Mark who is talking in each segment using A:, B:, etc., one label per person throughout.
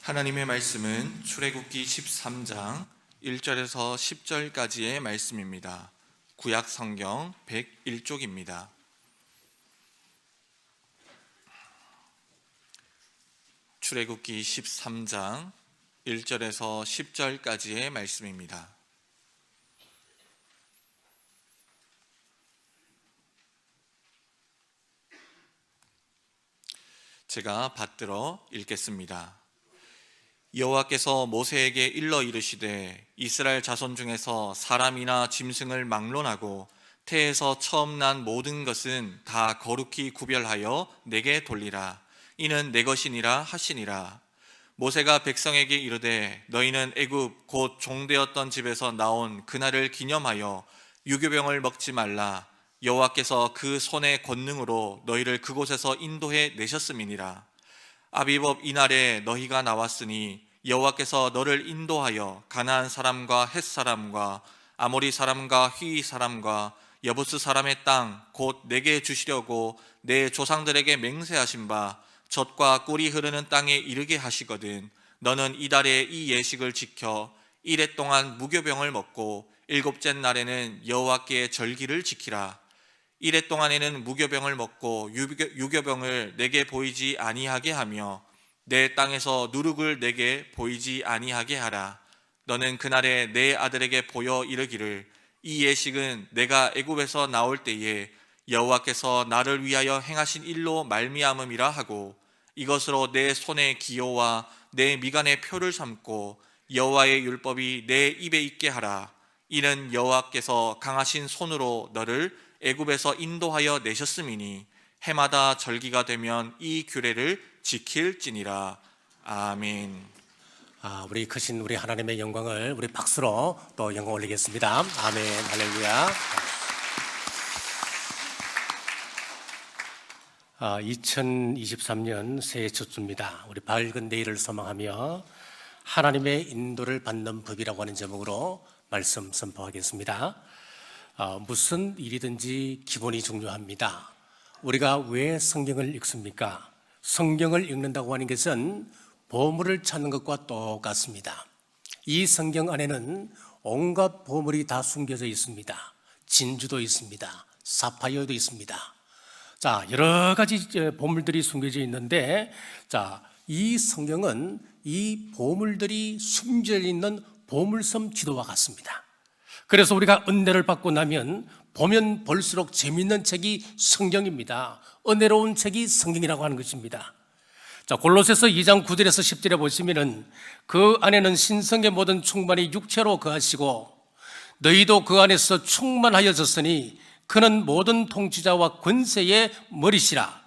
A: 하나님의 말씀은 출애굽기 13장 1절에서 10절까지의 말씀입니다. 구약 성경 101쪽입니다. 출애굽기 13장 1절에서 10절까지의 말씀입니다. 제가 받들어 읽겠습니다. 여호와께서 모세에게 일러 이르시되 이스라엘 자손 중에서 사람이나 짐승을 막론하고 태에서 처음 난 모든 것은 다 거룩히 구별하여 내게 돌리라. 이는 내 것이니라 하시니라. 모세가 백성에게 이르되 너희는 애굽 곧 종되었던 집에서 나온 그날을 기념하여 유교병을 먹지 말라. 여호와께서 그 손의 권능으로 너희를 그곳에서 인도해 내셨음이니라. 아비법 이날에 너희가 나왔으니 여호와께서 너를 인도하여 가나안 사람과 헷 사람과 아모리 사람과 휘 사람과 여부스 사람의 땅 곧 내게 주시려고 내 조상들에게 맹세하신 바 젖과 꿀이 흐르는 땅에 이르게 하시거든. 너는 이달에 이 예식을 지켜 이레 동안 무교병을 먹고 일곱째 날에는 여호와께 절기를 지키라. 이레 동안에는 무교병을 먹고 유교병을 내게 보이지 아니하게 하며 내 땅에서 누룩을 내게 보이지 아니하게 하라. 너는 그날에 내 아들에게 보여 이르기를 이 예식은 내가 애굽에서 나올 때에 여호와께서 나를 위하여 행하신 일로 말미암음이라 하고 이것으로 내 손의 기호와 내 미간의 표를 삼고 여호와의 율법이 내 입에 있게 하라. 이는 여호와께서 강하신 손으로 너를 애굽에서 인도하여 내셨음이니 해마다 절기가 되면 이 규례를 지킬지니라. 아멘.
B: 우리 크신 우리 하나님의 영광을 우리 박수로 또 영광 올리겠습니다. 아멘. 할렐루야. 2023년 새해 첫 주입니다. 우리 밝은 내일을 소망하며 하나님의 인도를 받는 법이라고 하는 제목으로 말씀 선포하겠습니다. 무슨 일이든지 기본이 중요합니다. 우리가 왜 성경을 읽습니까? 성경을 읽는다고 하는 것은 보물을 찾는 것과 똑같습니다. 이 성경 안에는 온갖 보물이 다 숨겨져 있습니다. 진주도 있습니다. 사파이어도 있습니다. 여러 가지 보물들이 숨겨져 있는데, 이 성경은 이 보물들이 숨겨져 있는 보물섬 지도와 같습니다. 그래서 우리가 은혜를 받고 나면 보면 볼수록 재미있는 책이 성경입니다. 은혜로운 책이 성경이라고 하는 것입니다. 골로새서 2장 9절에서 10절에 보시면은 그 안에는 신성의 모든 충만이 육체로 거하시고 너희도 그 안에서 충만하여졌으니 그는 모든 통치자와 권세의 머리시라.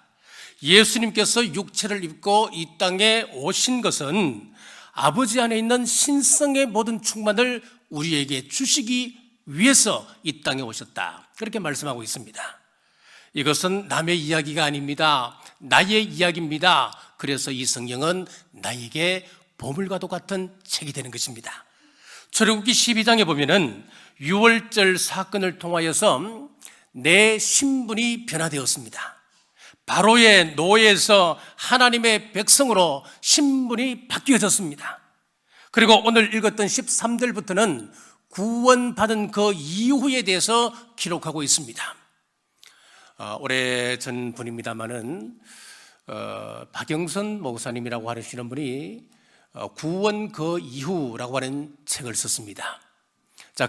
B: 예수님께서 육체를 입고 이 땅에 오신 것은 아버지 안에 있는 신성의 모든 충만을 우리에게 주시기 위해서 이 땅에 오셨다. 그렇게 말씀하고 있습니다. 이것은 남의 이야기가 아닙니다. 나의 이야기입니다. 그래서 이 성경은 나에게 보물과도 같은 책이 되는 것입니다. 출애굽기 12장에 보면은 6월절 사건을 통하여서 내 신분이 변화되었습니다. 바로의 노예에서 하나님의 백성으로 신분이 바뀌어졌습니다. 그리고 오늘 읽었던 13절부터는 구원받은 그 이후에 대해서 기록하고 있습니다. 오래전 분입니다마는 박영선 목사님이라고 하시는 분이 구원 그 이후라고 하는 책을 썼습니다.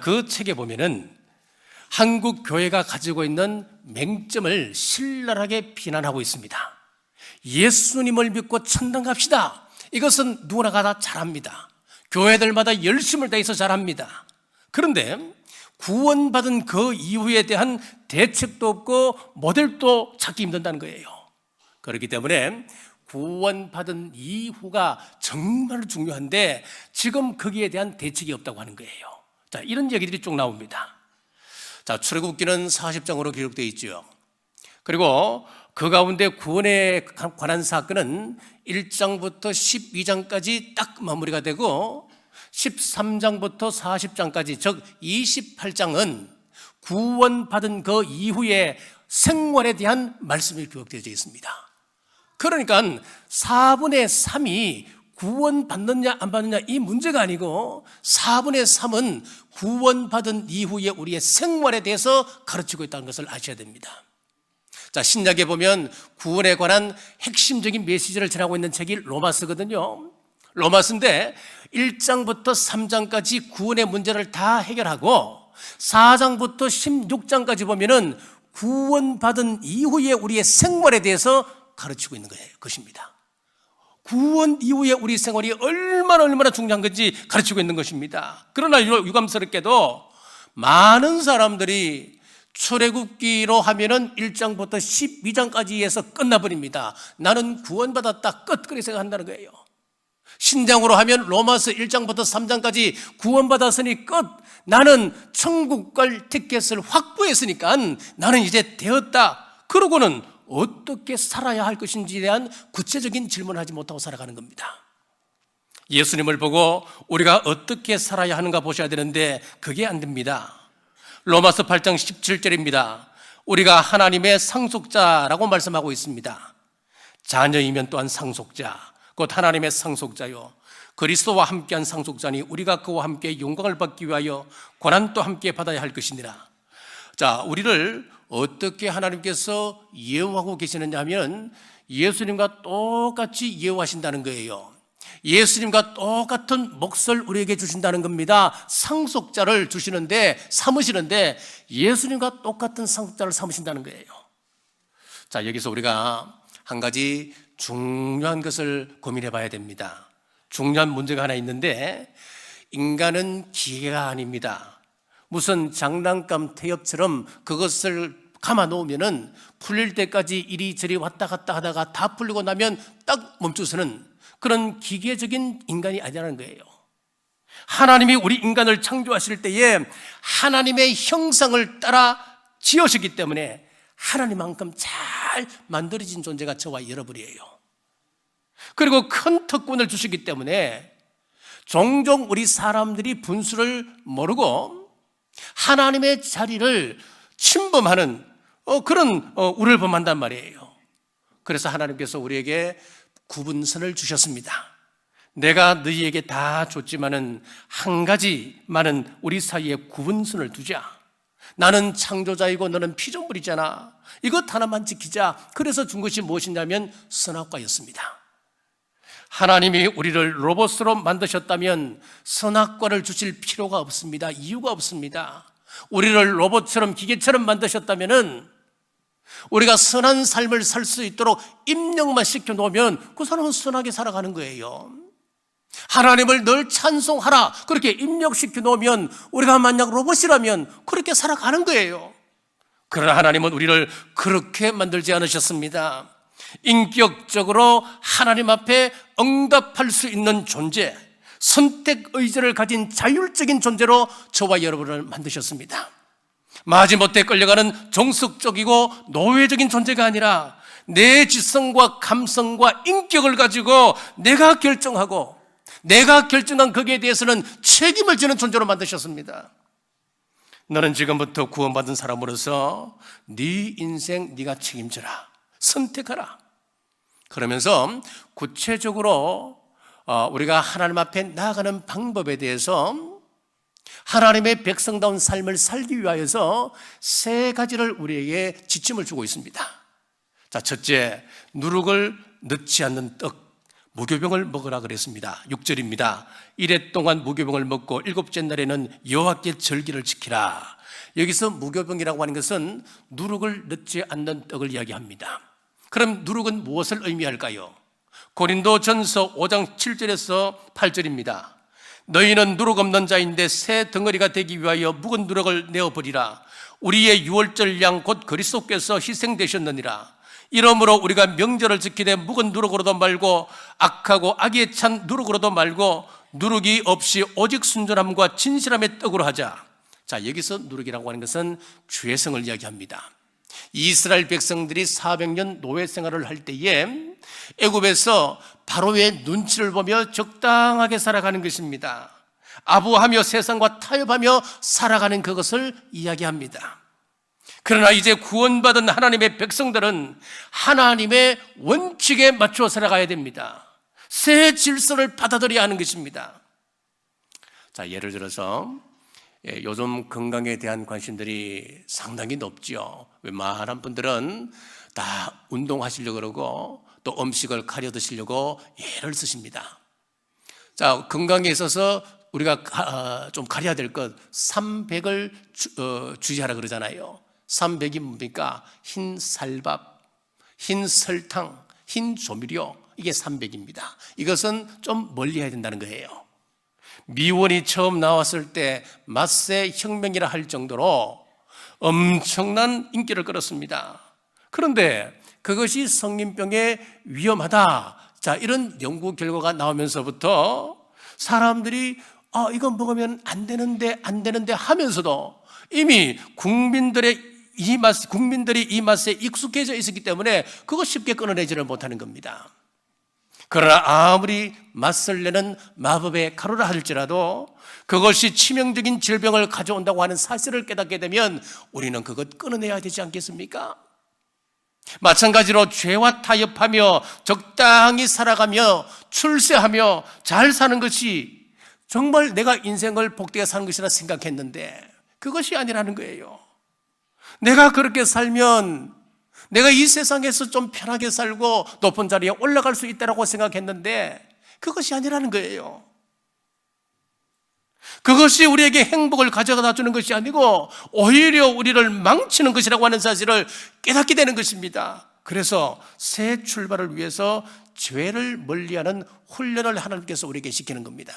B: 그 책에 보면은 한국 교회가 가지고 있는 맹점을 신랄하게 비난하고 있습니다. 예수님을 믿고 천당 갑시다. 이것은 누구나 다 잘합니다. 교회들마다 열심을 다해서 잘합니다. 그런데 구원받은 그 이후에 대한 대책도 없고 모델도 찾기 힘든다는 거예요. 그렇기 때문에 구원받은 이후가 정말 중요한데 지금 거기에 대한 대책이 없다고 하는 거예요. 이런 얘기들이 쭉 나옵니다. 출애굽기는 40장으로 기록되어 있죠. 그리고 그 가운데 구원에 관한 사건은 1장부터 12장까지 딱 마무리가 되고 13장부터 40장까지 즉 28장은 구원받은 그 이후에 생활에 대한 말씀이 기록되어 있습니다. 그러니까 4분의 3이 구원받느냐 안 받느냐 이 문제가 아니고 4분의 3은 구원받은 이후에 우리의 생활에 대해서 가르치고 있다는 것을 아셔야 됩니다. 자, 신약에 보면 구원에 관한 핵심적인 메시지를 전하고 있는 책이 로마서거든요. 로마서인데 1장부터 3장까지 구원의 문제를 다 해결하고 4장부터 16장까지 보면은 구원받은 이후에 우리의 생활에 대해서 가르치고 있는 거예요. 것입니다. 구원 이후에 우리 생활이 얼마나 중요한 건지 가르치고 있는 것입니다. 그러나 유감스럽게도 많은 사람들이 출애굽기로 하면은 1장부터 12장까지 해서 끝나버립니다. 나는 구원받았다 끝 그렇게 생각한다는 거예요. 신장으로 하면 로마서 1장부터 3장까지 구원받았으니 끝. 나는 천국 갈 티켓을 확보했으니까 나는 이제 되었다. 그러고는 어떻게 살아야 할 것인지에 대한 구체적인 질문을 하지 못하고 살아가는 겁니다. 예수님을 보고 우리가 어떻게 살아야 하는가 보셔야 되는데 그게 안 됩니다. 로마서 8장 17절입니다. 우리가 하나님의 상속자라고 말씀하고 있습니다. 자녀이면 또한 상속자, 곧 하나님의 상속자요. 그리스도와 함께한 상속자니 우리가 그와 함께 영광을 받기 위하여 고난도 함께 받아야 할 것이니라. 자, 우리를 어떻게 하나님께서 예우하고 계시느냐 하면 예수님과 똑같이 예우하신다는 거예요. 예수님과 똑같은 몫을 우리에게 주신다는 겁니다. 상속자를 주시는데 삼으시는데 예수님과 똑같은 상속자를 삼으신다는 거예요. 자, 여기서 우리가 한 가지 중요한 것을 고민해 봐야 됩니다. 중요한 문제가 하나 있는데 인간은 기계가 아닙니다. 무슨 장난감 태엽처럼 그것을 감아 놓으면은 풀릴 때까지 이리저리 왔다 갔다 하다가 다 풀리고 나면 딱 멈추서는 그런 기계적인 인간이 아니라는 거예요. 하나님이 우리 인간을 창조하실 때에 하나님의 형상을 따라 지으셨기 때문에 하나님만큼 잘 만들어진 존재가 저와 여러분이에요. 그리고 큰 특권을 주시기 때문에 종종 우리 사람들이 분수를 모르고 하나님의 자리를 침범하는 그런 우를 범한단 말이에요. 그래서 하나님께서 우리에게 구분선을 주셨습니다. 내가 너희에게 다 줬지만은 한 가지만은 우리 사이에 구분선을 두자. 나는 창조자이고 너는 피조물이잖아. 이것 하나만 지키자. 그래서 준 것이 무엇이냐면 선악과였습니다. 하나님이 우리를 로봇으로 만드셨다면 선악과를 주실 필요가 없습니다. 이유가 없습니다. 우리를 로봇처럼 기계처럼 만드셨다면은 우리가 선한 삶을 살 수 있도록 입력만 시켜놓으면 그 사람은 선하게 살아가는 거예요. 하나님을 늘 찬송하라 그렇게 입력시켜 놓으면 우리가 만약 로봇이라면 그렇게 살아가는 거예요. 그러나 하나님은 우리를 그렇게 만들지 않으셨습니다. 인격적으로 하나님 앞에 응답할 수 있는 존재, 선택 의지를 가진 자율적인 존재로 저와 여러분을 만드셨습니다. 마지못해 끌려가는 종속적이고 노예적인 존재가 아니라 내 지성과 감성과 인격을 가지고 내가 결정하고 내가 결정한 거기에 대해서는 책임을 지는 존재로 만드셨습니다. 너는 지금부터 구원받은 사람으로서 네 인생 네가 책임져라. 선택하라. 그러면서 구체적으로 우리가 하나님 앞에 나아가는 방법에 대해서 하나님의 백성다운 삶을 살기 위하여서 세 가지를 우리에게 지침을 주고 있습니다. 자, 첫째, 누룩을 넣지 않는 떡, 무교병을 먹으라 그랬습니다. 6절입니다. 이래 동안 무교병을 먹고 일곱째 날에는 여호와께 절기를 지키라. 여기서 무교병이라고 하는 것은 누룩을 넣지 않는 떡을 이야기합니다. 그럼 누룩은 무엇을 의미할까요? 고린도전서 5장 7절에서 8절입니다. 너희는 누룩 없는 자인데 새 덩어리가 되기 위하여 묵은 누룩을 내어버리라. 우리의 유월절 양 곧 그리스도께서 희생되셨느니라. 이러므로 우리가 명절을 지키되 묵은 누룩으로도 말고 악하고 악에 찬 누룩으로도 말고 누룩이 없이 오직 순전함과 진실함의 떡으로 하자. 자, 여기서 누룩이라고 하는 것은 죄성을 이야기합니다. 이스라엘 백성들이 400년 노예 생활을 할 때에 애굽에서 바로의 눈치를 보며 적당하게 살아가는 것입니다. 아부하며 세상과 타협하며 살아가는 그것을 이야기합니다. 그러나 이제 구원받은 하나님의 백성들은 하나님의 원칙에 맞춰 살아가야 됩니다. 새 질서를 받아들여야 하는 것입니다. 자, 예를 들어서 요즘 건강에 대한 관심들이 상당히 높죠. 웬만한 분들은 다 운동하시려고 그러고 또 음식을 가려 드시려고 예를 쓰십니다. 자, 건강에 있어서 우리가 좀 가려야 될 것 300을 주의하라 그러잖아요. 300이 뭡니까? 흰 쌀밥, 흰 설탕, 흰 조미료, 이게 300입니다. 이것은 좀 멀리 해야 된다는 거예요. 미원이 처음 나왔을 때 맛의 혁명이라 할 정도로 엄청난 인기를 끌었습니다. 그런데 그것이 성인병에 위험하다, 자, 이런 연구 결과가 나오면서부터 사람들이 이건 먹으면 안 되는데 하면서도 이미 국민들이 이 맛에 익숙해져 있었기 때문에 그거 쉽게 끊어내지를 못하는 겁니다. 그러나 아무리 맛을 내는 마법의 가루라 할지라도 그것이 치명적인 질병을 가져온다고 하는 사실을 깨닫게 되면 우리는 그것 끊어내야 되지 않겠습니까? 마찬가지로 죄와 타협하며 적당히 살아가며 출세하며 잘 사는 것이 정말 내가 인생을 복되게 사는 것이라 생각했는데 그것이 아니라는 거예요. 내가 그렇게 살면 내가 이 세상에서 좀 편하게 살고 높은 자리에 올라갈 수 있다고 생각했는데 그것이 아니라는 거예요. 그것이 우리에게 행복을 가져다 주는 것이 아니고 오히려 우리를 망치는 것이라고 하는 사실을 깨닫게 되는 것입니다. 그래서 새 출발을 위해서 죄를 멀리하는 훈련을 하나님께서 우리에게 시키는 겁니다.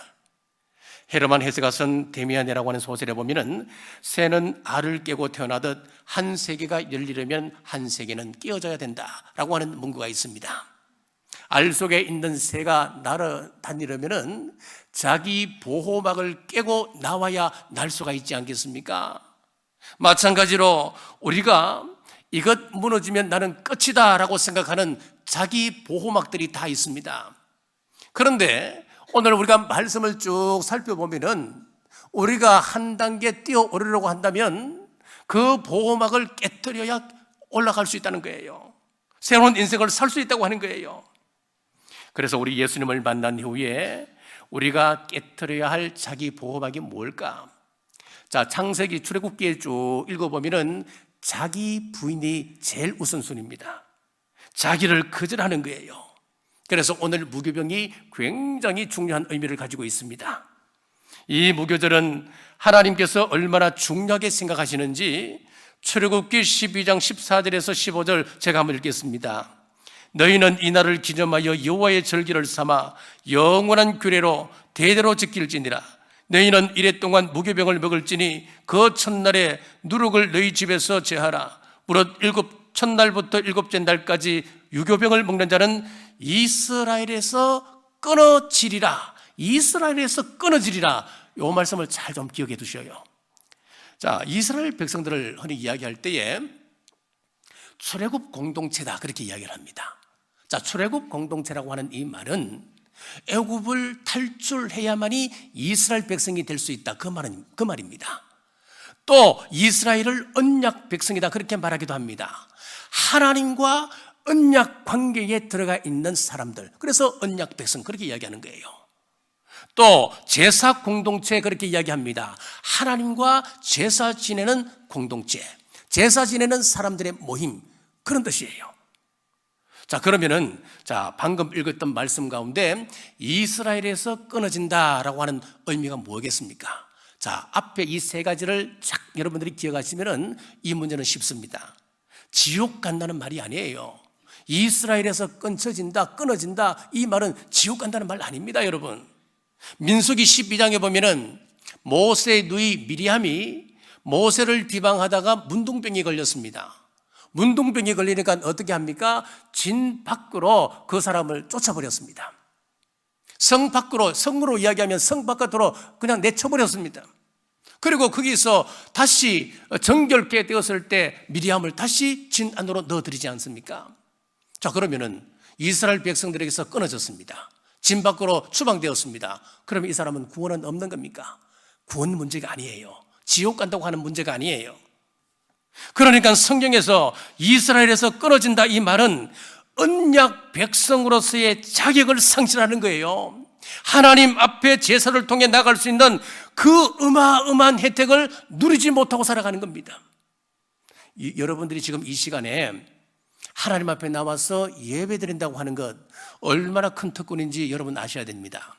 B: 헤르만 헤세가 쓴 데미안이라고 하는 소설에 보면은 새는 알을 깨고 태어나듯 한 세계가 열리려면 한 세계는 깨어져야 된다라고 하는 문구가 있습니다. 알 속에 있는 새가 날아다니려면은 자기 보호막을 깨고 나와야 날 수가 있지 않겠습니까? 마찬가지로 우리가 이것 무너지면 나는 끝이다 라고 생각하는 자기 보호막들이 다 있습니다. 그런데 오늘 우리가 말씀을 쭉 살펴보면은 우리가 한 단계 뛰어오르려고 한다면 그 보호막을 깨뜨려야 올라갈 수 있다는 거예요. 새로운 인생을 살 수 있다고 하는 거예요. 그래서 우리 예수님을 만난 후에 우리가 깨뜨려야 할 자기 보호막이 뭘까? 자, 창세기 출애굽기에 쭉 읽어보면은 자기 부인이 제일 우선순위입니다. 자기를 거절하는 거예요. 그래서 오늘 무교병이 굉장히 중요한 의미를 가지고 있습니다. 이 무교절은 하나님께서 얼마나 중요하게 생각하시는지 출애굽기 12장 14절에서 15절 제가 한번 읽겠습니다. 너희는 이 날을 기념하여 여호와의 절기를 삼아 영원한 규례로 대대로 지킬지니라. 너희는 이래 동안 무교병을 먹을지니 그 첫날에 누룩을 너희 집에서 제하라. 무릇 첫날부터 일곱째 날까지 유교병을 먹는 자는 이스라엘에서 끊어지리라. 이스라엘에서 끊어지리라. 이 말씀을 잘 좀 기억해 두셔요. 자, 이스라엘 백성들을 흔히 이야기할 때에 출애굽 공동체다 그렇게 이야기를 합니다. 자, 출애굽 공동체라고 하는 이 말은 애굽을 탈출해야만이 이스라엘 백성이 될 수 있다 그 말입니다. 또 이스라엘을 언약 백성이다 그렇게 말하기도 합니다. 하나님과 언약 관계에 들어가 있는 사람들, 그래서 언약 백성 그렇게 이야기하는 거예요. 또 제사 공동체 그렇게 이야기합니다. 하나님과 제사 지내는 공동체, 제사 지내는 사람들의 모임, 그런 뜻이에요. 자, 그러면은 방금 읽었던 말씀 가운데 이스라엘에서 끊어진다라고 하는 의미가 뭐겠습니까? 자, 앞에 이 세 가지를 쫙 여러분들이 기억하시면은 이 문제는 쉽습니다. 지옥 간다는 말이 아니에요. 이스라엘에서 끊어진다 이 말은 지옥 간다는 말 아닙니다, 여러분. 민수기 12장에 보면은 모세의 누이 미리암이 모세를 비방하다가 문둥병이 걸렸습니다. 문둥병이 걸리니까 어떻게 합니까? 진 밖으로 그 사람을 쫓아버렸습니다. 성으로 이야기하면 성 바깥으로 그냥 내쳐버렸습니다. 그리고 거기서 다시 정결케 되었을 때 미리암을 다시 진 안으로 넣어드리지 않습니까? 자, 그러면은 이스라엘 백성들에게서 끊어졌습니다. 진 밖으로 추방되었습니다. 그러면 이 사람은 구원은 없는 겁니까? 구원 문제가 아니에요. 지옥 간다고 하는 문제가 아니에요. 그러니까 성경에서 이스라엘에서 끊어진다 이 말은 언약 백성으로서의 자격을 상실하는 거예요. 하나님 앞에 제사를 통해 나갈 수 있는 그 어마어마한 혜택을 누리지 못하고 살아가는 겁니다. 여러분들이 지금 이 시간에 하나님 앞에 나와서 예배드린다고 하는 것 얼마나 큰 특권인지 여러분 아셔야 됩니다.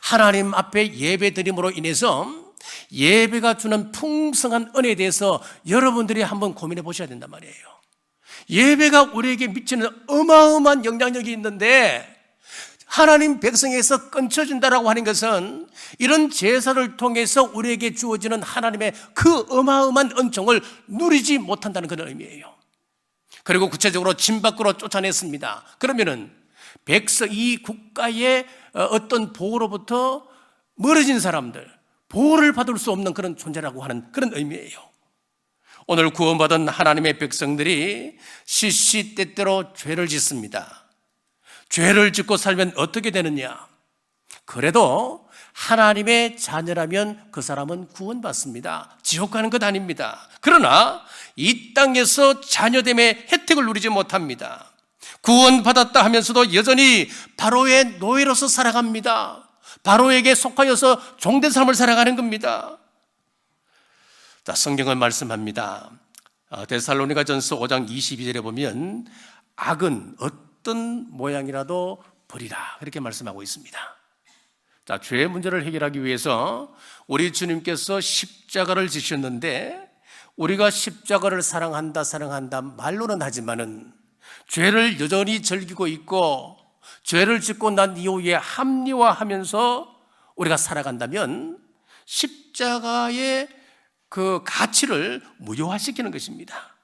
B: 하나님 앞에 예배드림으로 인해서 예배가 주는 풍성한 은혜에 대해서 여러분들이 한번 고민해 보셔야 된단 말이에요. 예배가 우리에게 미치는 어마어마한 영향력이 있는데 하나님 백성에서 끊쳐진다라고 하는 것은 이런 제사를 통해서 우리에게 주어지는 하나님의 그 어마어마한 은총을 누리지 못한다는 그런 의미예요. 그리고 구체적으로 진 밖으로 쫓아냈습니다. 그러면은 백성, 이 국가의 어떤 보호로부터 멀어진 사람들, 보호를 받을 수 없는 그런 존재라고 하는 그런 의미예요. 오늘 구원받은 하나님의 백성들이 시시때때로 죄를 짓습니다. 죄를 짓고 살면 어떻게 되느냐? 그래도 하나님의 자녀라면 그 사람은 구원받습니다. 지옥 가는 것 아닙니다. 그러나 이 땅에서 자녀됨의 혜택을 누리지 못합니다. 구원받았다 하면서도 여전히 바로의 노예로서 살아갑니다. 바로에게 속하여서 종된 삶을 살아가는 겁니다. 자, 성경은 말씀합니다. 데살로니가전서 5장 22절에 보면 악은 어떤 모양이라도 버리라, 그렇게 말씀하고 있습니다. 자, 죄의 문제를 해결하기 위해서 우리 주님께서 십자가를 지셨는데 우리가 십자가를 사랑한다 말로는 하지만은 죄를 여전히 즐기고 있고 죄를 짓고 난 이후에 합리화하면서 우리가 살아간다면 십자가의 그 가치를 무효화시키는 것입니다.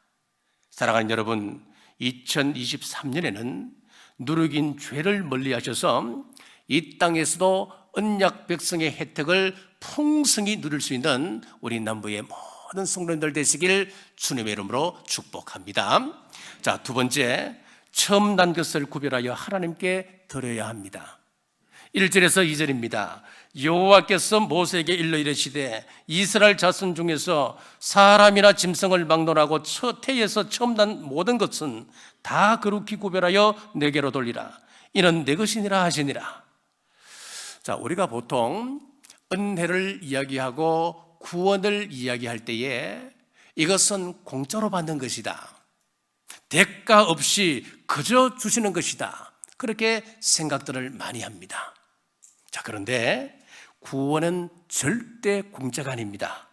B: 사랑하는 여러분, 2023년에는 누르긴 죄를 멀리하셔서 이 땅에서도 언약 백성의 혜택을 풍성히 누릴 수 있는 우리 남부의 모든 성도님들 되시길 주님의 이름으로 축복합니다. 자, 두 번째, 처음 난 것을 구별하여 하나님께 드려야 합니다. 1절에서 2절입니다. 여호와께서 모세에게 일러 이르시되 이스라엘 자손 중에서 사람이나 짐승을 막론하고 태에서 처음 난 모든 것은 다 거룩히 구별하여 내게로 돌리라. 이는 내 것이니라 하시니라. 자, 우리가 보통 은혜를 이야기하고 구원을 이야기할 때에 이것은 공짜로 받는 것이다, 대가 없이 그저 주시는 것이다, 그렇게 생각들을 많이 합니다. 자, 그런데 구원은 절대 공짜가 아닙니다.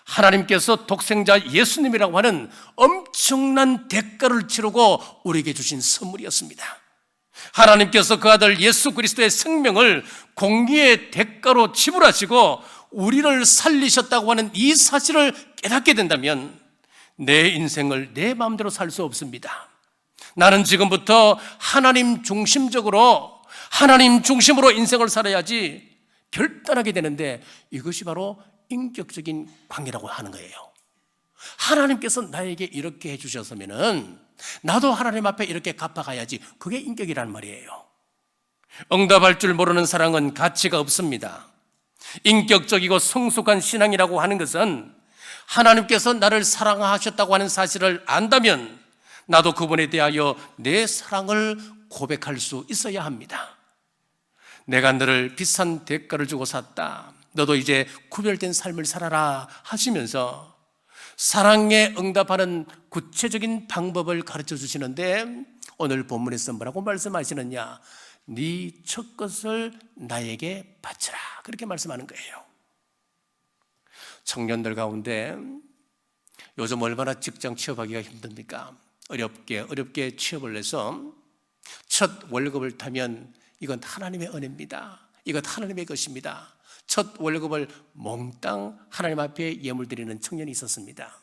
B: 하나님께서 독생자 예수님이라고 하는 엄청난 대가를 치르고 우리에게 주신 선물이었습니다. 하나님께서 그 아들 예수 그리스도의 생명을 공의의 대가로 지불하시고 우리를 살리셨다고 하는 이 사실을 깨닫게 된다면 내 인생을 내 마음대로 살 수 없습니다. 나는 지금부터 하나님 중심적으로, 하나님 중심으로 인생을 살아야지 결단하게 되는데 이것이 바로 인격적인 관계라고 하는 거예요. 하나님께서 나에게 이렇게 해주셨으면은 나도 하나님 앞에 이렇게 갚아가야지, 그게 인격이란 말이에요. 응답할 줄 모르는 사랑은 가치가 없습니다. 인격적이고 성숙한 신앙이라고 하는 것은 하나님께서 나를 사랑하셨다고 하는 사실을 안다면 나도 그분에 대하여 내 사랑을 고백할 수 있어야 합니다. 내가 너를 비싼 대가를 주고 샀다, 너도 이제 구별된 삶을 살아라 하시면서 사랑에 응답하는 구체적인 방법을 가르쳐 주시는데 오늘 본문에서 뭐라고 말씀하시느냐? 네 첫 것을 나에게 바치라, 그렇게 말씀하는 거예요. 청년들 가운데 요즘 얼마나 직장 취업하기가 힘듭니까? 어렵게 취업을 해서 첫 월급을 타면 이건 하나님의 은혜입니다, 이건 하나님의 것입니다, 첫 월급을 몽땅 하나님 앞에 예물 드리는 청년이 있었습니다.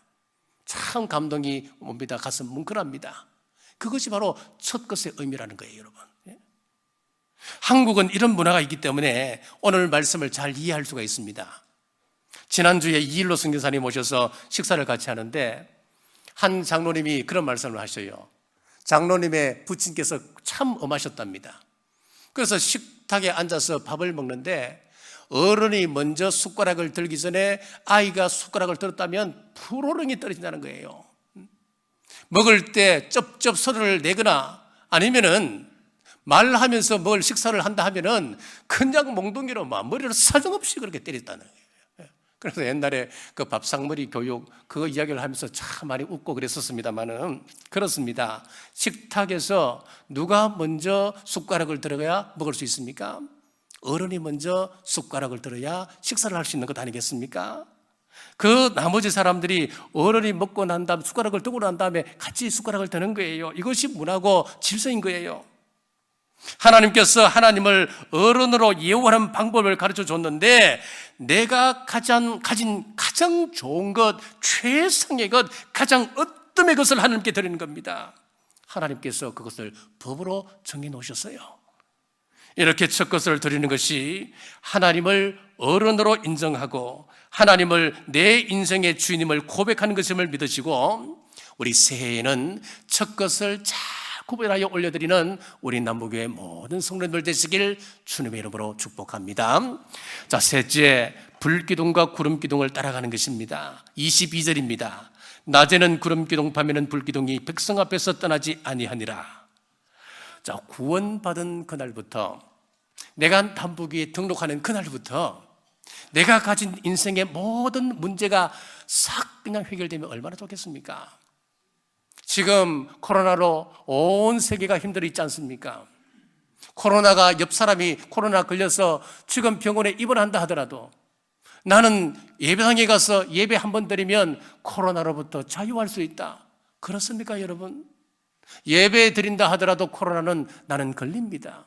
B: 참 감동이 옵니다. 가슴 뭉클합니다. 그것이 바로 첫 것의 의미라는 거예요, 여러분. 한국은 이런 문화가 있기 때문에 오늘 말씀을 잘 이해할 수가 있습니다. 지난주에 이일로 선교사님 모셔서 식사를 같이 하는데 한 장로님이 그런 말씀을 하셔요. 장로님의 부친께서 참 엄하셨답니다. 그래서 식탁에 앉아서 밥을 먹는데 어른이 먼저 숟가락을 들기 전에 아이가 숟가락을 들었다면 푸르릉이 떨어진다는 거예요. 먹을 때 쩝쩝 소리를 내거나 아니면은 말하면서 뭘 식사를 한다 하면은 그냥 몽둥이로 막 머리를 사정없이 그렇게 때렸다는 거예요. 그래서 옛날에 그 밥상머리 교육 그거 이야기를 하면서 참 많이 웃고 그랬었습니다만은 그렇습니다. 식탁에서 누가 먼저 숟가락을 들어야 먹을 수 있습니까? 어른이 먼저 숟가락을 들어야 식사를 할 수 있는 것 아니겠습니까? 그 나머지 사람들이 어른이 먹고 난 다음 숟가락을 뜨고 난 다음에 같이 숟가락을 드는 거예요. 이것이 문화고 질서인 거예요. 하나님께서 하나님을 어른으로 예우하는 방법을 가르쳐 줬는데 내가 가진 가장 좋은 것, 최상의 것, 가장 으뜸의 것을 하나님께 드리는 겁니다. 하나님께서 그것을 법으로 정해 놓으셨어요. 이렇게 첫 것을 드리는 것이 하나님을 어른으로 인정하고 하나님을 내 인생의 주인임을 고백하는 것임을 믿으시고 우리 새해에는 첫 것을 잘 구별하여 올려드리는 우리 남부교회 모든 성도님들 되시길 주님의 이름으로 축복합니다. 자, 셋째, 불기둥과 구름기둥을 따라가는 것입니다. 22절입니다. 낮에는 구름기둥, 밤에는 불기둥이 백성 앞에서 떠나지 아니하니라. 자, 구원받은 그날부터, 내가 남부교회에 등록하는 그날부터 내가 가진 인생의 모든 문제가 싹 그냥 해결되면 얼마나 좋겠습니까? 지금 코로나로 온 세계가 힘들어 있지 않습니까? 코로나가 옆 사람이 코로나 걸려서 지금 병원에 입원한다 하더라도 나는 예배당에 가서 예배 한 번 드리면 코로나로부터 자유할 수 있다. 그렇습니까, 여러분? 예배 드린다 하더라도 코로나는 나는 걸립니다.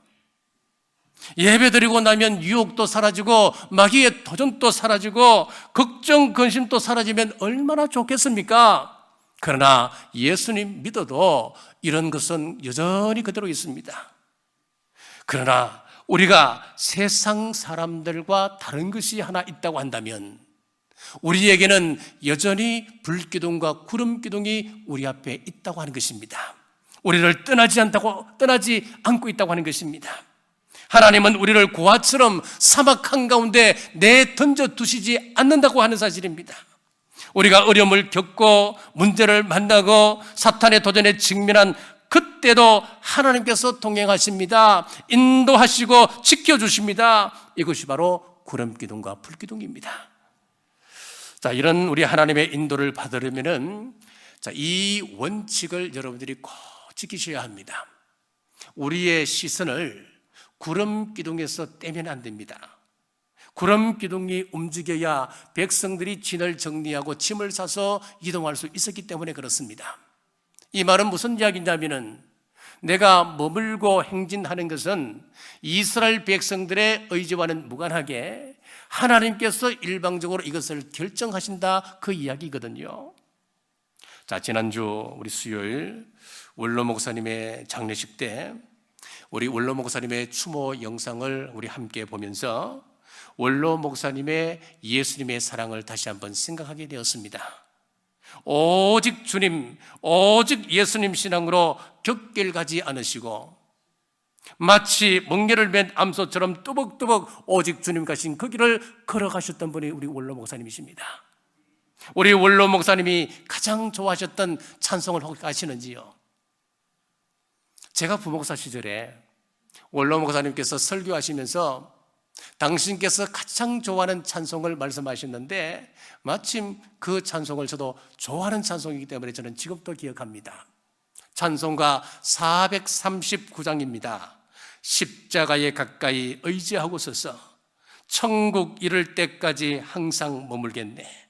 B: 예배 드리고 나면 유혹도 사라지고 마귀의 도전도 사라지고 걱정, 근심도 사라지면 얼마나 좋겠습니까? 그러나 예수님 믿어도 이런 것은 여전히 그대로 있습니다. 그러나 우리가 세상 사람들과 다른 것이 하나 있다고 한다면 우리에게는 여전히 불기둥과 구름기둥이 우리 앞에 있다고 하는 것입니다. 우리를 떠나지 않고 있다고 하는 것입니다. 하나님은 우리를 고아처럼 사막 한가운데 내던져 두시지 않는다고 하는 사실입니다. 우리가 어려움을 겪고 문제를 만나고 사탄의 도전에 직면한 그때도 하나님께서 동행하십니다. 인도하시고 지켜주십니다. 이것이 바로 구름기둥과 불기둥입니다. 자, 이런 우리 하나님의 인도를 받으려면은 이 원칙을 여러분들이 꼭 지키셔야 합니다. 우리의 시선을 구름기둥에서 떼면 안 됩니다. 구름기둥이 움직여야 백성들이 진을 정리하고 짐을 싸서 이동할 수 있었기 때문에 그렇습니다. 이 말은 무슨 이야기냐면은 내가 머물고 행진하는 것은 이스라엘 백성들의 의지와는 무관하게 하나님께서 일방적으로 이것을 결정하신다, 그 이야기거든요. 자, 지난주 우리 수요일 원로 목사님의 장례식 때 우리 원로 목사님의 추모 영상을 우리 함께 보면서 원로 목사님의 예수님의 사랑을 다시 한번 생각하게 되었습니다. 오직 주님, 오직 예수님 신앙으로 곁길 가지 않으시고 마치 멍게를 맨 암소처럼 뚜벅뚜벅 오직 주님 가신 그 길을 걸어가셨던 분이 우리 원로 목사님이십니다. 우리 원로 목사님이 가장 좋아하셨던 찬송을 혹시 아시는지요? 제가 부목사 시절에 원로 목사님께서 설교하시면서 당신께서 가장 좋아하는 찬송을 말씀하셨는데 마침 그 찬송을 저도 좋아하는 찬송이기 때문에 저는 지금도 기억합니다. 찬송가 439장입니다. 십자가에 가까이 의지하고 서서 천국 이를 때까지 항상 머물겠네.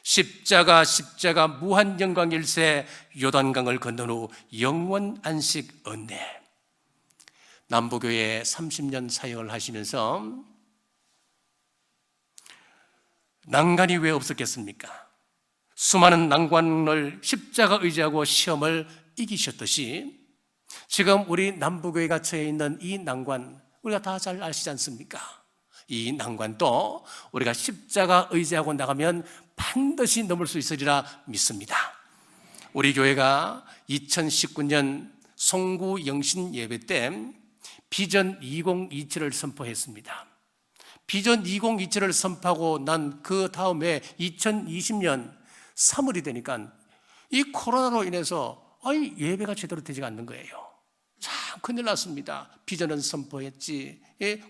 B: 십자가 무한 영광일세 요단강을 건넌 후 영원 안식 얻네. 남부교회 30년 사역을 하시면서 난관이 왜 없었겠습니까? 수많은 난관을 십자가 의지하고 시험을 이기셨듯이 지금 우리 남부교회가 처해 있는 이 난관 우리가 다 잘 아시지 않습니까? 이 난관도 우리가 십자가 의지하고 나가면 반드시 넘을 수 있으리라 믿습니다. 우리 교회가 2019년 송구 영신 예배 때 비전 2027을 선포했습니다. 비전 2027을 선포하고 난 그 다음에 2020년 3월이 되니까 이 코로나로 인해서 예배가 제대로 되지 않는 거예요. 잘 참 큰일 났습니다. 비전은 선포했지,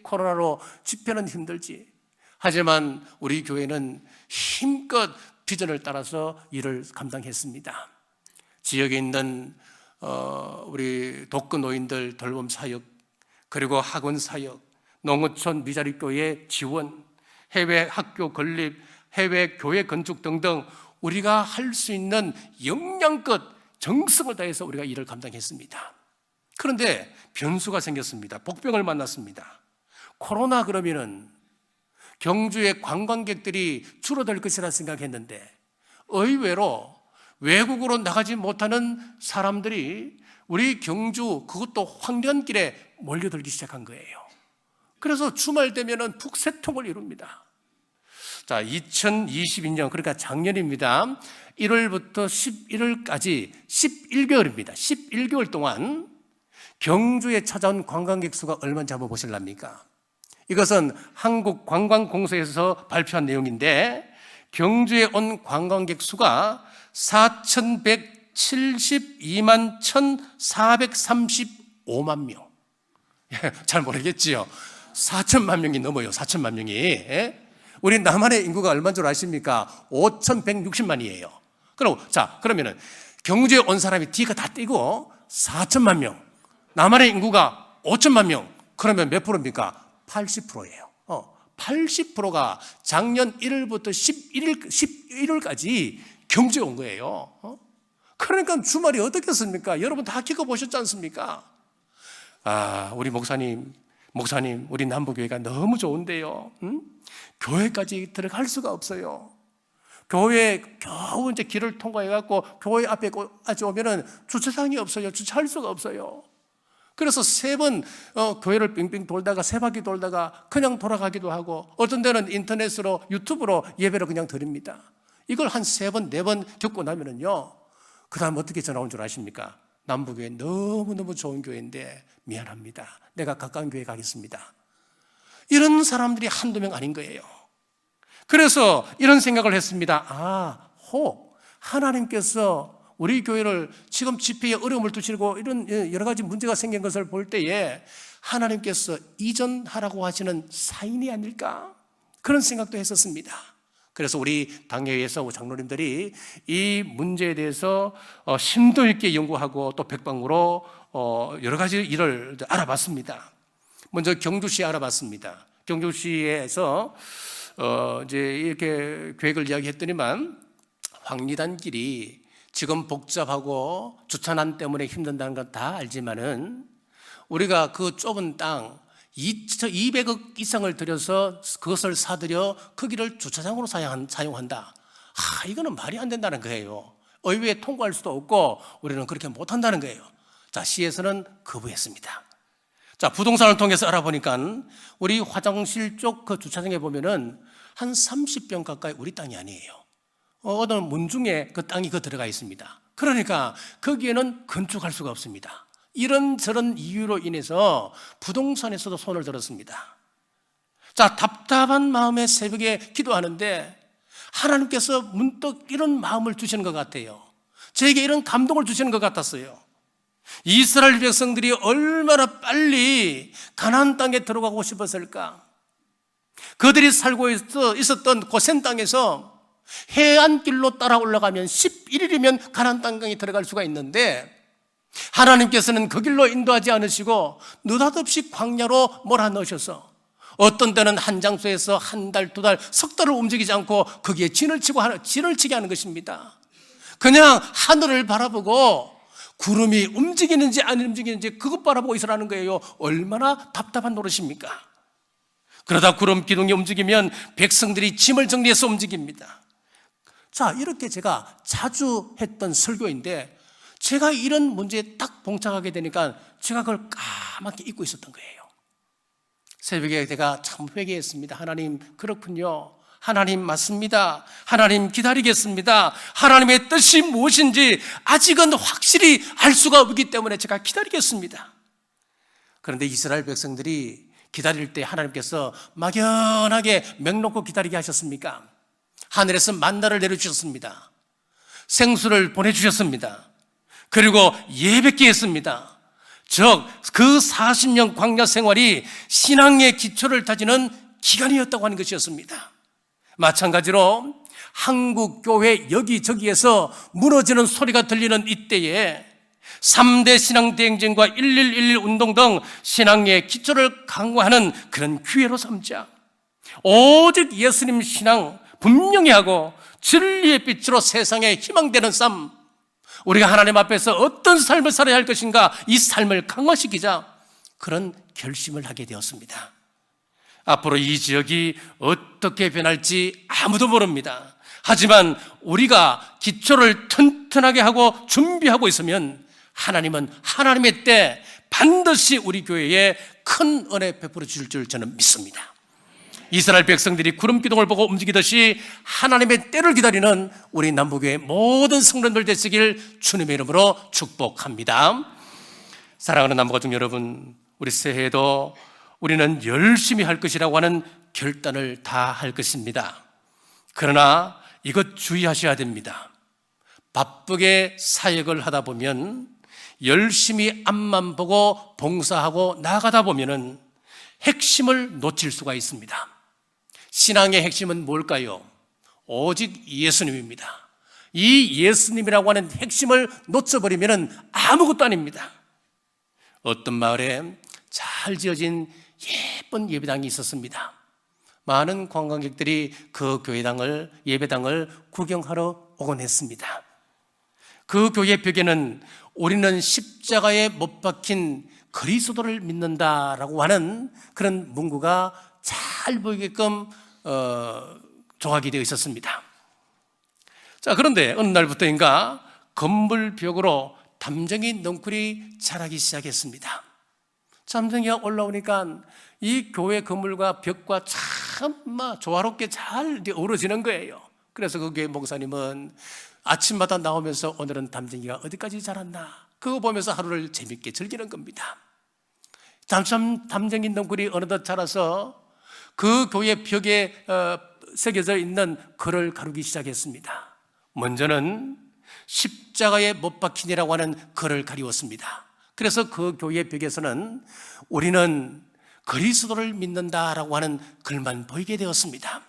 B: 코로나로 집회는 힘들지. 하지만 우리 교회는 힘껏 비전을 따라서 일을 감당했습니다. 지역에 있는 우리 독거 노인들 돌봄 사역, 그리고 학원 사역, 농어촌 미자립교회 지원, 해외 학교 건립, 해외 교회 건축 등등 우리가 할 수 있는 역량껏 정성을 다해서 우리가 일을 감당했습니다. 그런데 변수가 생겼습니다. 복병을 만났습니다. 코로나 그러면은 경주의 관광객들이 줄어들 것이라 생각했는데 의외로 외국으로 나가지 못하는 사람들이 우리 경주, 그것도 황련길에 몰려들기 시작한 거예요. 그래서 주말 되면은 북새통을 이룹니다. 자, 2022년, 그러니까 작년입니다. 1월부터 11월까지 11개월입니다. 11개월 동안 경주에 찾아온 관광객 수가 얼마인지 한번 보실랍니까? 이것은 한국관광공사에서 발표한 내용인데 경주에 온 관광객 수가 4,172만 1,435만 명. 잘 모르겠지요. 4천만 명이 넘어요. 4천만 명이. 우리 남한의 인구가 얼마인 줄 아십니까? 5,160만이에요. 그러면은 경주에 온 사람이 뒤가 다 떼고 4천만 명. 남한의 인구가 5천만 명. 그러면 몇 프로입니까? 80%예요. 80%가 작년 1월부터 11월까지 경주에 온 거예요. 그러니까 주말이 어떻겠습니까? 여러분 다 겪어보셨지 않습니까? 우리 목사님, 우리 남부교회가 너무 좋은데요. 교회까지 들어갈 수가 없어요. 교회 겨우 이제 길을 통과해갖고 교회 앞에까지 오면은 주차장이 없어요. 주차할 수가 없어요. 그래서 3번 교회를 빙빙 돌다가 3바퀴 돌다가 그냥 돌아가기도 하고 어떤 데는 인터넷으로 유튜브로 예배를 그냥 드립니다. 이걸 한 3번, 4번 겪고 나면은요, 그 다음 어떻게 전화 온 줄 아십니까? 남부교회 너무너무 좋은 교회인데 미안합니다. 내가 가까운 교회 가겠습니다. 이런 사람들이 한두 명 아닌 거예요. 그래서 이런 생각을 했습니다. 혹 하나님께서 우리 교회를 지금 집회에 어려움을 두시고 이런 여러 가지 문제가 생긴 것을 볼 때에 하나님께서 이전하라고 하시는 사인이 아닐까? 그런 생각도 했었습니다. 그래서 우리 당회에서 장로님들이 이 문제에 대해서 심도 있게 연구하고 또 백방으로 여러 가지 일을 알아봤습니다. 먼저 경주시에 알아봤습니다. 경주시에서 이제 이렇게 계획을 이야기했더니만 황리단 길이 지금 복잡하고 주차난 때문에 힘든다는 건 다 알지만은 우리가 그 좁은 땅 200억 이상을 들여서 그것을 사들여 그 길을 주차장으로 사용한다. 이거는 말이 안 된다는 거예요. 의회에 통과할 수도 없고 우리는 그렇게 못한다는 거예요. 자, 시에서는 거부했습니다. 자, 부동산을 통해서 알아보니까 우리 화장실 쪽 그 주차장에 보면은 한 30평 가까이 우리 땅이 아니에요. 어느 문중에 그 땅이 들어가 있습니다. 그러니까 거기에는 건축할 수가 없습니다. 이런저런 이유로 인해서 부동산에서도 손을 들었습니다. 자, 답답한 마음에 새벽에 기도하는데 하나님께서 문득 이런 마음을 주시는 것 같아요. 저에게 이런 감동을 주시는 것 같았어요. 이스라엘 백성들이 얼마나 빨리 가나안 땅에 들어가고 싶었을까? 그들이 살고 있었던 고센 땅에서 해안길로 따라 올라가면 11일이면 가나안 땅에 들어갈 수가 있는데 하나님께서는 그 길로 인도하지 않으시고 느닷없이 광야로 몰아넣으셔서 어떤 때는 한 장소에서 한 달, 2달, 석 달을 움직이지 않고 거기에 진을 치게 하는 것입니다. 그냥 하늘을 바라보고 구름이 움직이는지 안 움직이는지 그것 바라보고 있으라는 거예요. 얼마나 답답한 노릇입니까? 그러다 구름 기둥이 움직이면 백성들이 짐을 정리해서 움직입니다. 자, 이렇게 제가 자주 했던 설교인데 제가 이런 문제에 딱 봉착하게 되니까 제가 그걸 까맣게 잊고 있었던 거예요. 새벽에 제가 참 회개했습니다. 하나님, 그렇군요. 하나님 맞습니다. 하나님 기다리겠습니다. 하나님의 뜻이 무엇인지 아직은 확실히 알 수가 없기 때문에 제가 기다리겠습니다. 그런데 이스라엘 백성들이 기다릴 때 하나님께서 막연하게 맹놓고 기다리게 하셨습니까? 하늘에서 만나를 내려주셨습니다. 생수를 보내주셨습니다. 그리고 예배케 했습니다. 즉 그 40년 광야 생활이 신앙의 기초를 다지는 기간이었다고 하는 것이었습니다. 마찬가지로 한국 교회 여기저기에서 무너지는 소리가 들리는 이때에 3대 신앙대행진과 1111 운동 등 신앙의 기초를 강화하는 그런 기회로 삼자. 오직 예수님 신앙 분명히 하고 진리의 빛으로 세상에 희망되는 삶, 우리가 하나님 앞에서 어떤 삶을 살아야 할 것인가, 이 삶을 강화시키자, 그런 결심을 하게 되었습니다. 앞으로 이 지역이 어떻게 변할지 아무도 모릅니다. 하지만 우리가 기초를 튼튼하게 하고 준비하고 있으면 하나님은 하나님의 때 반드시 우리 교회에 큰 은혜 베풀어 주실 줄 저는 믿습니다. 이스라엘 백성들이 구름 기둥을 보고 움직이듯이 하나님의 때를 기다리는 우리 남부교회 모든 성도들 되시길 주님의 이름으로 축복합니다. 사랑하는 남부가족 여러분, 우리 새해에도 우리는 열심히 할 것이라고 하는 결단을 다 할 것입니다. 그러나 이것 주의하셔야 됩니다. 바쁘게 사역을 하다 보면, 열심히 앞만 보고 봉사하고 나가다 보면은 핵심을 놓칠 수가 있습니다. 신앙의 핵심은 뭘까요? 오직 예수님입니다. 이 예수님이라고 하는 핵심을 놓쳐버리면 아무것도 아닙니다. 어떤 마을에 잘 지어진 예쁜 예배당이 있었습니다. 많은 관광객들이 그 교회당을, 예배당을 구경하러 오곤 했습니다. 그 교회 벽에는 우리는 십자가에 못 박힌 그리스도를 믿는다라고 하는 그런 문구가 잘 보이게끔 조각이 되어 있었습니다. 자, 그런데 어느 날부터인가 건물 벽으로 담쟁이 넝쿨이 자라기 시작했습니다. 담쟁이가 올라오니까 이 교회 건물과 벽과 참 조화롭게 잘 어우러지는 거예요. 그래서 그 교회 목사님은 아침마다 나오면서 오늘은 담쟁이가 어디까지 자랐나, 그거 보면서 하루를 재밌게 즐기는 겁니다. 담쟁이 넝쿨이 어느덧 자라서 그 교회 벽에 새겨져 있는 글을 가르기 시작했습니다. 먼저는 십자가에 못 박힌이라고 하는 글을 가리웠습니다. 그래서 그 교회 벽에서는 우리는 그리스도를 믿는다라고 하는 글만 보이게 되었습니다.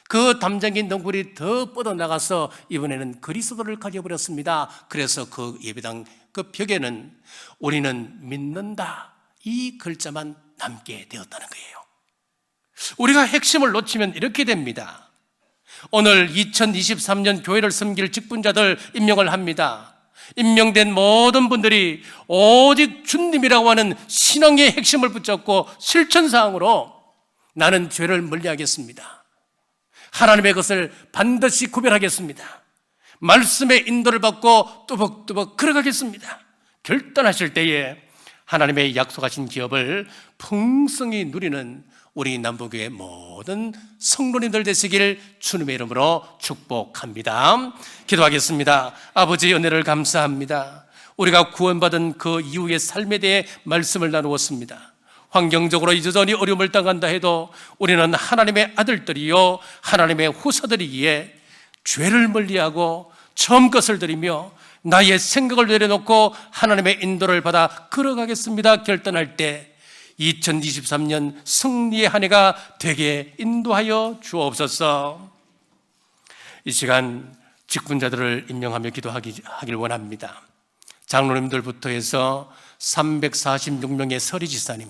B: 그 담쟁이 넝쿨이 더 뻗어나가서 이번에는 그리스도를 가려버렸습니다. 그래서 그 예배당 그 벽에는 우리는 믿는다, 이 글자만 남게 되었다는 거예요. 우리가 핵심을 놓치면 이렇게 됩니다. 오늘 2023년 교회를 섬길 직분자들 임명을 합니다. 임명된 모든 분들이 오직 주님이라고 하는 신앙의 핵심을 붙잡고 실천사항으로 나는 죄를 멀리하겠습니다. 하나님의 것을 반드시 구별하겠습니다. 말씀의 인도를 받고 뚜벅뚜벅 걸어가겠습니다. 결단하실 때에 하나님의 약속하신 기업을 풍성히 누리는 우리 남부교회 모든 성도님들 되시길 주님의 이름으로 축복합니다. 기도하겠습니다. 아버지, 은혜를 감사합니다. 우리가 구원받은 그 이후의 삶에 대해 말씀을 나누었습니다. 환경적으로 여전히 어려움을 당한다 해도 우리는 하나님의 아들들이요 하나님의 후사들이기에 죄를 멀리하고 처음 것을 드리며 나의 생각을 내려놓고 하나님의 인도를 받아 걸어가겠습니다 결단할 때 2023년 승리의 한 해가 되게 인도하여 주옵소서. 이 시간 직분자들을 임명하며 기도하길 원합니다. 장로님들부터 해서 346명의 서리지사님,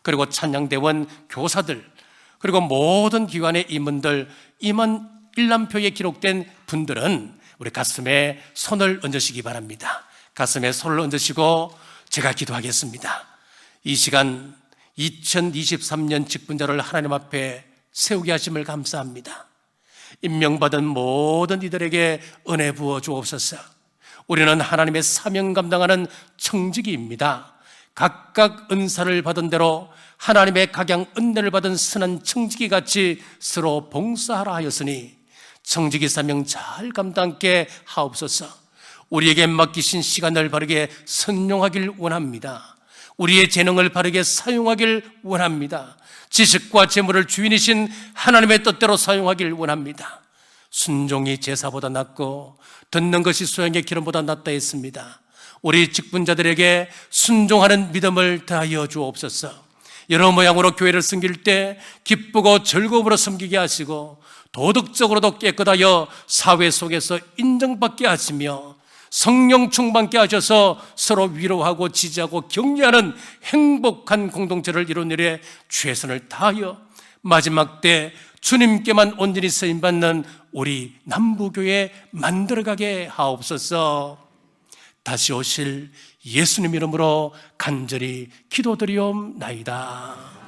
B: 그리고 찬양대원 교사들, 그리고 모든 기관의 임원들, 임원 일람표에 기록된 분들은 우리 가슴에 손을 얹으시기 바랍니다. 가슴에 손을 얹으시고 제가 기도하겠습니다. 이 시간 2023년 직분자를 하나님 앞에 세우게 하심을 감사합니다. 임명받은 모든 이들에게 은혜 부어 주옵소서. 우리는 하나님의 사명 감당하는 청지기입니다. 각각 은사를 받은 대로 하나님의 각양 은혜를 받은 선한 청지기 같이 서로 봉사하라 하였으니 청지기 사명 잘 감당케 하옵소서. 우리에게 맡기신 시간을 바르게 선용하길 원합니다. 우리의 재능을 바르게 사용하길 원합니다. 지식과 재물을 주인이신 하나님의 뜻대로 사용하길 원합니다. 순종이 제사보다 낫고 듣는 것이 수양의 기름보다 낫다 했습니다. 우리 직분자들에게 순종하는 믿음을 다하여 주옵소서. 여러 모양으로 교회를 섬길 때 기쁘고 즐거움으로 섬기게 하시고 도덕적으로도 깨끗하여 사회 속에서 인정받게 하시며 성령 충만케 하셔서 서로 위로하고 지지하고 격려하는 행복한 공동체를 이룬 일에 최선을 다하여 마지막 때 주님께만 온전히 쓰임받는 우리 남부교회 만들어가게 하옵소서. 다시 오실 예수님 이름으로 간절히 기도드리옵나이다.